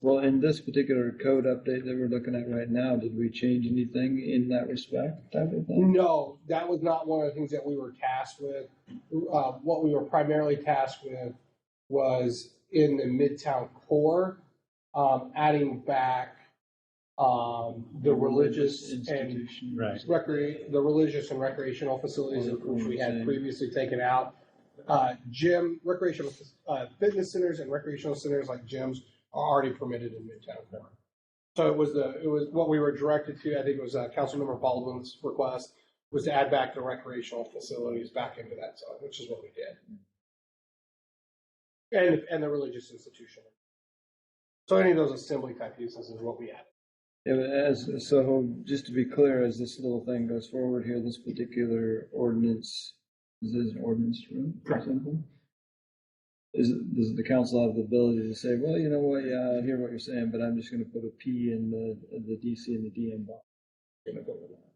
Well, in this particular code update that we're looking at right now, did we change anything in that respect? Type of thing? No, that was not one of the things that we were tasked with. What we were primarily tasked with was in the Midtown core, adding back the religious and Right. the religious and recreational facilities, which we had previously taken out. Recreational fitness centers and recreational centers like gyms are already permitted in Midtown core. So it was what we were directed to. I think it was Councilmember Baldwin's request was to add back the recreational facilities back into that zone, which is what we did, and the religious institution. So any of those assembly type uses is what we added. Yeah, so just to be clear, as this little thing goes forward here, this particular ordinance, is this an ordinance, for example? Does the council have the ability to say, well, you know what, yeah, I hear what you're saying, but I'm just going to put a P in the DC and the DM box. I'm going to go with that.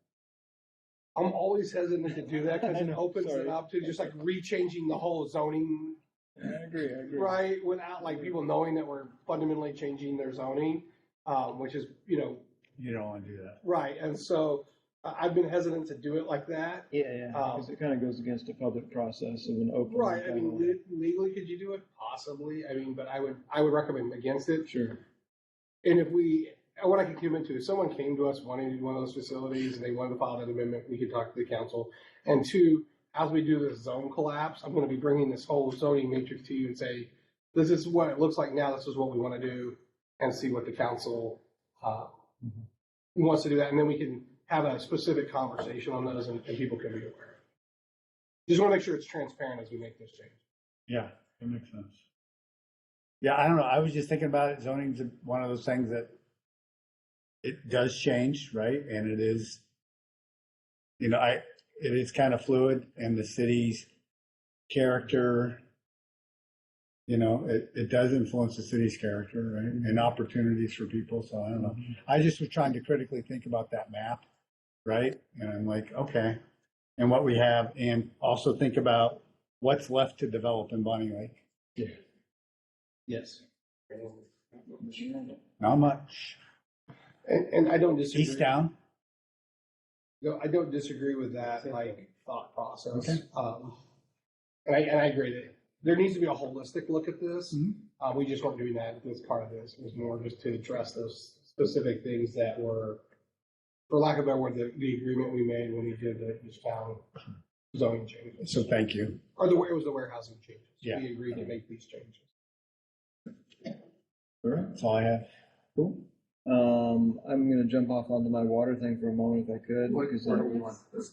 I'm always hesitant to do that because it opens it up to just like rechanging the whole zoning. I agree. Right, without like people knowing that we're fundamentally changing their zoning, which is, You don't want to do that. right. And so I've been hesitant to do it like that. Yeah, because it kind of goes against the public process of an open. Right. I mean, legally, could you do it? Possibly. I mean, but I would recommend against it. Sure. And what I could commit to, if someone came to us wanting to do one of those facilities and they wanted to file an amendment, we could talk to the council. And 2, as we do this zone collapse, I'm going to be bringing this whole zoning matrix to you and say, this is what it looks like now. This is what we want to do, and see what the council wants to do that. And then we can have a specific conversation on those, and people can be aware. Just want to make sure it's transparent as we make this change. Yeah, that makes sense. Yeah, I don't know. I was just thinking about it. Zoning's one of those things that it does change, right? And it is, it is kind of fluid, and the city's character, it does influence the city's character, right? And opportunities for people. So I don't know. I just was trying to critically think about that map, right? And I'm like, okay, and what we have, and also think about what's left to develop in Bonney Lake. Yeah. Yes. Not much. And I don't disagree. East down. No, I don't disagree with that thought process. Okay. And I agree that there needs to be a holistic look at this. Mm-hmm. We just weren't doing that as part of this. It was more just to address those specific things that were, for lack of a better word, the agreement we made when we did the East Town zoning changes. So thank you. Or it was the warehousing changes. Yeah. We agreed to make these changes. All right. That's all I have. Cool. I'm going to jump off onto my water thing for a moment if I could. Because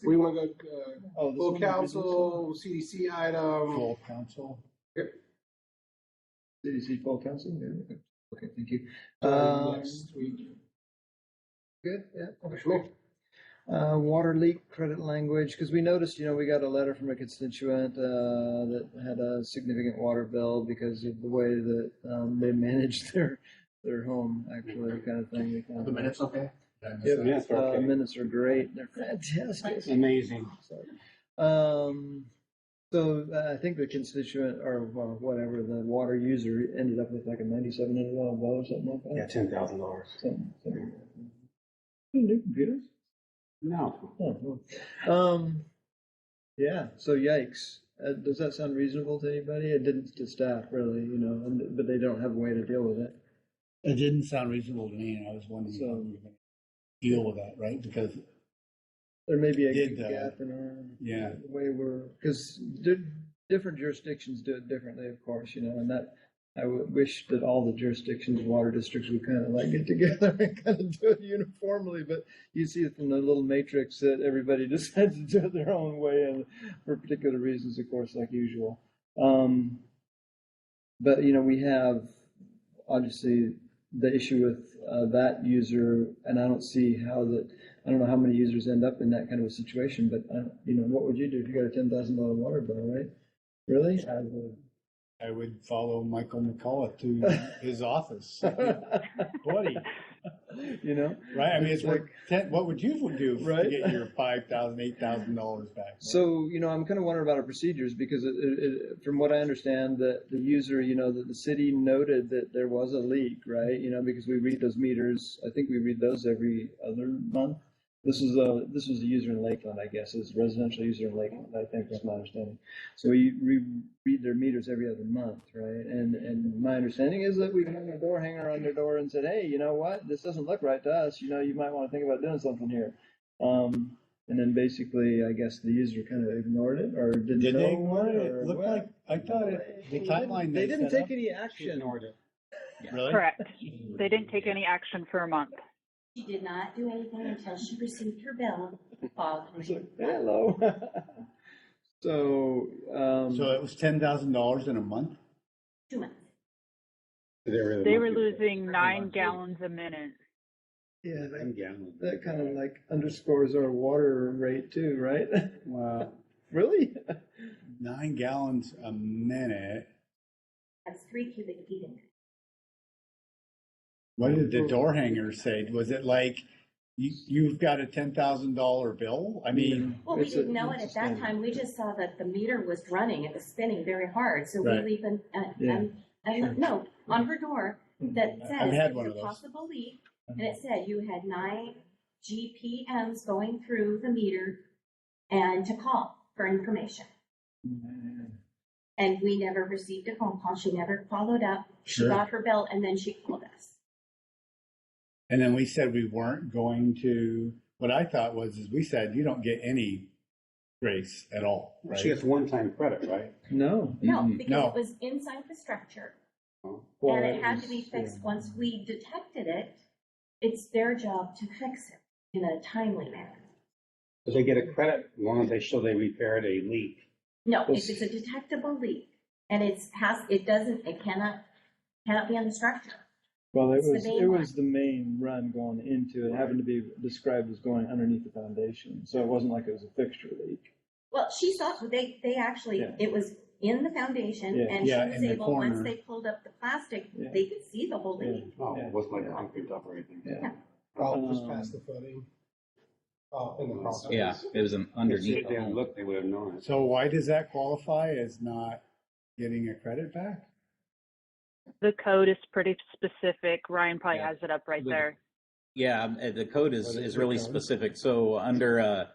We want to go full council, CDC item. Full council. CDC full council? Yeah. Okay, thank you. Next week. Good, yeah. Works for me. Water leak credit language, because we noticed, we got a letter from a constituent that had a significant water bill because of the way that they managed their home, actually, kind of thing. Are the minutes okay? Yep, Minutes are okay. minutes are great. They're fantastic. Amazing. So I think the constituent, or whatever, the water user ended up with like a $9,700 bill or something like that. Yeah, $10,000. Something. New computers? No. Oh, yeah, so yikes. Does that sound reasonable to anybody? It didn't to staff, really, but they don't have a way to deal with it. It didn't sound reasonable to me, and I was wondering how we were going to deal with that, right? Because there may be a big gap in our way because different jurisdictions do it differently, of course, and that I wish that all the jurisdictions, water districts would kind of get together and kind of do it uniformly, but you see it from the little matrix that everybody decides to do it their own way and for particular reasons, of course, like usual. But, we have obviously the issue with that user, and I don't know how many users end up in that kind of a situation, but, what would you do if you got a $10,000 water bill, right? Really? I would follow Michael McCullough to his office. Buddy, You know? right? I mean, It's it's like, what would you do Right. to get your $5,000, $8,000 back? So, I'm kind of wondering about our procedures because from what I understand, that the user, that the city noted that there was a leak, right? Because we read those meters. I think we read those every other month. This was a user in Lakeland, I guess. It's a residential user in Lakeland, I think was my understanding. So we read their meters every other month, right? And my understanding is that we hung a door hanger on their door and said, hey, you know what? This doesn't look right to us. You might want to think about doing something here. And then basically, I guess the user kind of ignored it or didn't Did know they ignore it? or It looked what. like, I thought the timeline They didn't set take up- any She action. ignored it. Really? Correct. They didn't take any action for a month. She did not do anything until she received her bill. Filed I was like, hello. So, So it was $10,000 in a month? 2 months. They were losing 9 gallons a minute. yeah, Nine gallons. that kind of like underscores our water rate too, right? Wow. Really? 9 gallons a minute. That's 3 cubic feet in there. What did the door hanger say? Was it like, you've got a $10,000 bill? I mean, Well, we It's didn't know it's it at that time. We just saw that the meter was running. It was spinning very hard. So Right. we leave Yeah. a note on her door that says I've had it's one a of those. possible leak. And it said you had 9 GPMs going through the meter and to call for information. And we never received a phone call. She never followed up. She Sure. got her bill and then she called us. and then we said we weren't going to, what I thought was we said, you don't get any grace at all, right? She gets one-time credit, right? No. No, because No. it was inside the structure. Oh. Well, And it it had was- to be fixed yeah. once we detected it. It's their job to fix it in a timely manner. Does they get a credit as long as they show they repaired a leak? No, Well, if it's a detectable leak and it cannot be on the structure. Well, It's the main one. the main run going into it. Happened to be described as going underneath the foundation, so it wasn't like it was a fixture leak. Well, she saw, they actually, Yeah. it was in the foundation Yeah. and she Yeah, was in the able, once corner. they pulled up the plastic, Yeah. they could see the whole Yeah. leak. Oh, Yeah. it wasn't like concrete up or anything. Yeah. Oh, just past the footing. Oh, in the process. Yeah, it was an If underneath. they didn't look, they would have known it. So why does that qualify as not getting a credit back? The code is pretty specific. Ryan probably Yeah. has it up right The- there. Yeah, the code What is is really the code? specific. So under,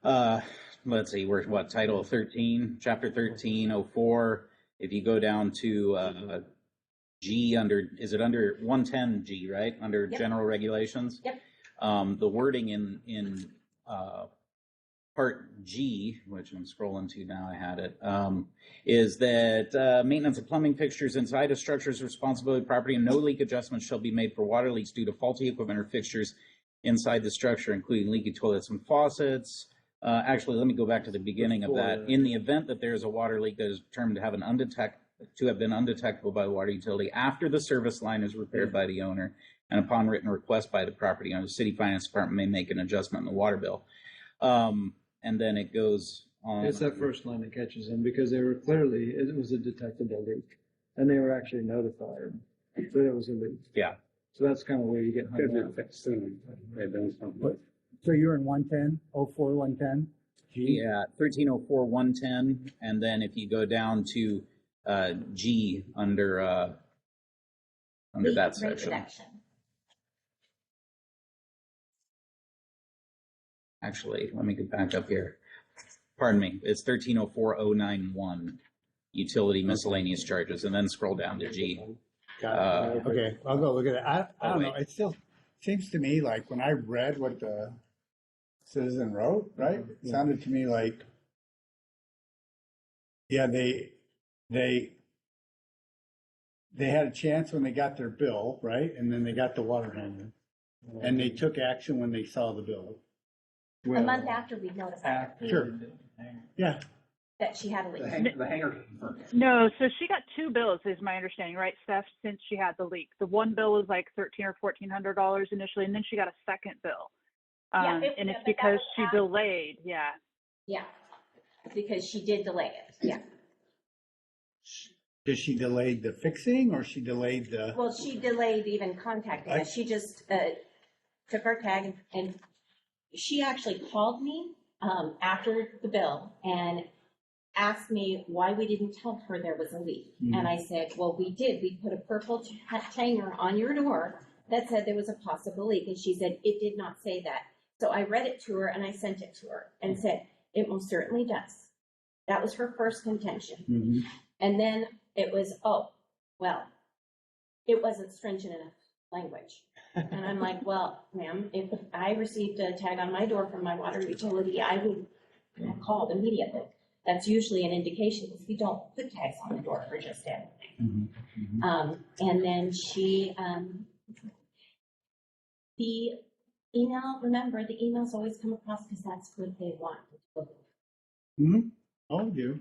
let's see, we're what, Title 13, Chapter 1304. If you go down to G is it under 110G, right? Under Yep. general regulations? Yep. The wording in Part G, which I'm scrolling to now, I had it, is that maintenance of plumbing fixtures inside a structure is responsibility of property, and no leak adjustments shall be made for water leaks due to faulty equipment or fixtures inside the structure, including leaky toilets and faucets. Actually, let me go back to the beginning of that. In the event that there is a water leak that is determined to have been undetectable by the water utility after the service line is repaired by the owner, and upon written request by the property owner, the city finance department may make an adjustment in the water bill. And then it goes on. It's that first line that catches them because they were clearly, it was a detectable leak. And they were actually notified that it was a leak. Yeah. So that's kind of where you get hung Because up. it's fixed soon. They've done something. So you're in 110, 04, 110? Yeah, 1304-110, and then if you go down to G under Leak that section. reproduction. Actually, let me get back up here. Pardon me, it's 1304-091, utility miscellaneous charges, and then scroll down to G. Okay, I'll go look at it. I don't wait. know. It still seems to me like when I read what the citizen wrote, right? It sounded to me like, yeah, they had a chance when they got their bill, right? And then they got the water hanger. And they took action when they saw the bill. A month after we notified her Sure. Yeah. that she had a leak. The hanger. No, so she got 2 bills, is my understanding, right, Steph? Since she had the leak, the one bill was like $1,300 or $1,400 initially, and then she got a second bill. Yeah, And it's but that because was she after- delayed. Yeah. Yeah, because she did delay it, yeah. Does she delayed the fixing or she delayed the? Well, she delayed even contacting us. She just took our tag and she actually called me after the bill and asked me why we didn't tell her there was a leak. Mhm. And I said, well, we did. We put a purple hanger on your door that said there was a possible leak. And she said, it did not say that. So I read it to her and I sent it to her and said, it most certainly does. That was her first contention. Mhm. And then it was, oh, well, it wasn't stringent enough language. And I'm like, well, ma'am, if I received a tag on my door from my water utility, I would have called immediately. That's usually an indication because we don't put tags on the door for just anything. Mhm. And then the email, remember, the emails always come across because that's what they want. Mhm. Oh, I do.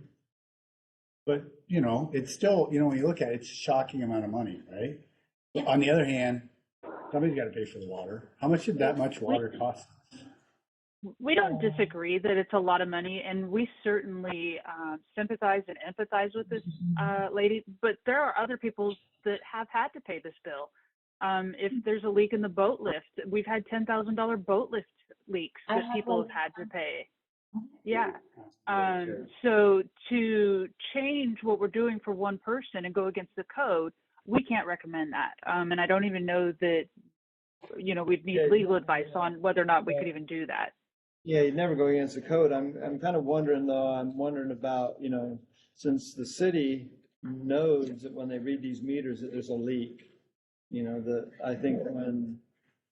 But, you know, it's still, you know, when you look at it, it's a shocking amount of money, right? Yeah. On the other hand, somebody's got to pay for the water. How much did that much water cost? We don't disagree that it's a lot of money, and we certainly sympathize and empathize with this lady, but there are other people that have had to pay this bill. If there's a leak in the boat lift, we've had $10,000 boat lift leaks that people have had to pay. Yeah. So to change what we're doing for one person and go against the code, we can't recommend that. And I don't even know that, you know, we'd need legal advice on whether or not we could even do that. Yeah, you'd never go against the code. I'm kind of wondering though, I'm wondering about, you know, since the city knows that when they read these meters that there's a leak, you know, I think when,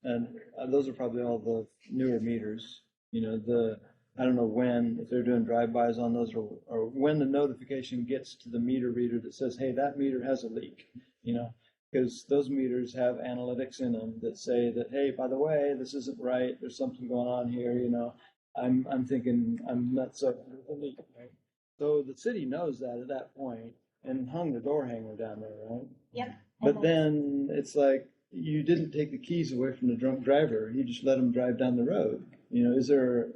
and those are probably all the newer meters, you know, I don't know when, if they're doing drive-bys on those or when the notification gets to the meter reader that says, hey, that meter has a leak, you know, because those meters have analytics in them that say that, hey, by the way, this isn't right. There's something going on here, you know. I'm thinking I'm not so leak, right? So the city knows that at that point and hung the door hanger down there, right? Yep. But then it's like you didn't take the keys away from the drunk driver. You just let him drive down the road. You know, is there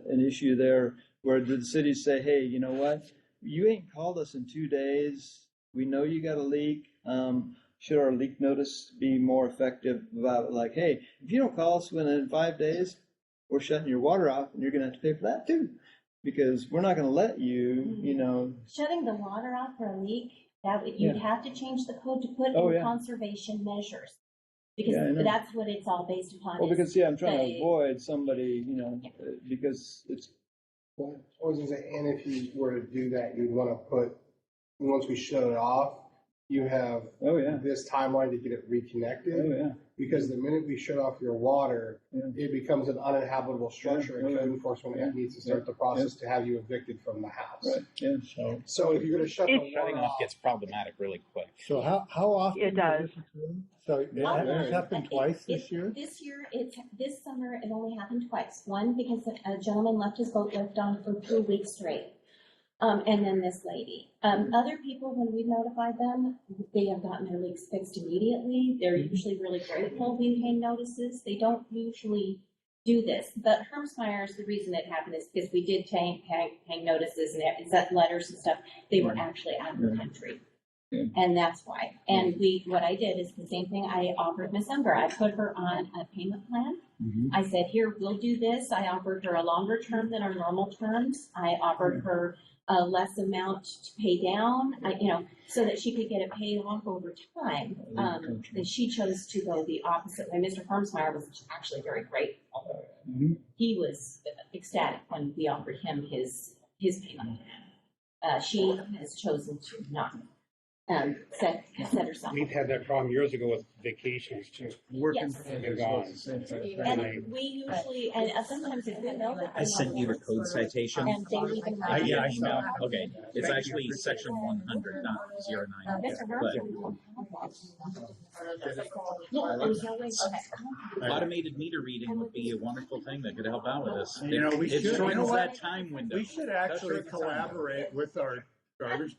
an issue there where did the city say, hey, you know what? You ain't called us in 2 days. We know you got a leak. Should our leak notice be more effective about like, hey, if you don't call us within 5 days, we're shutting your water off and you're going to have to pay for that too. Because we're not going to let you, you know. Shutting the water off for a leak, you'd have to change the code to put in conservation measures. Because that's what it's all based upon. Well, because, I'm trying to avoid somebody, you know, because it's. I was going to say, and if you were to do that, you'd want to put, once we shut it off, you have this timeline to get it reconnected. Because the minute we shut off your water, it becomes an uninhabitable structure, and code enforcement needs to start the process to have you evicted from the house. Right. Yeah. So if you're going to shut the Shutting water off gets problematic really quick. So how often? It does. So it's happened twice this year? This year, this summer, it only happened twice. One, because a gentleman left his boat lift on for 2 weeks straight. And then this lady. Other people, when we've notified them, they have gotten their leaks fixed immediately. They're usually really grateful we hang notices. They don't usually do this. But Hermsmeyer's, the reason it happened is because we did hang notices and set letters and stuff. They were actually out of the country. And that's why. And what I did is the same thing I offered Miss Umber. I put her on a payment plan. I said, here, we'll do this. I offered her a longer term than our normal terms. I offered her a less amount to pay down, so that she could get it paid off over time. And she chose to go the opposite way. Mr. Hermsmeyer was actually very grateful. He was ecstatic when we offered him his payment. She has chosen to not set herself. We've had that problem years ago with vacations too. Working Yes. They're gone. And we usually, and sometimes if we know that. I sent you the code citation. And they even. I emailed. Okay, it's actually section 100, not 09. But automated meter reading would be a wonderful thing that could help out with this. You know, It shortens that time window. We should actually collaborate with our garbage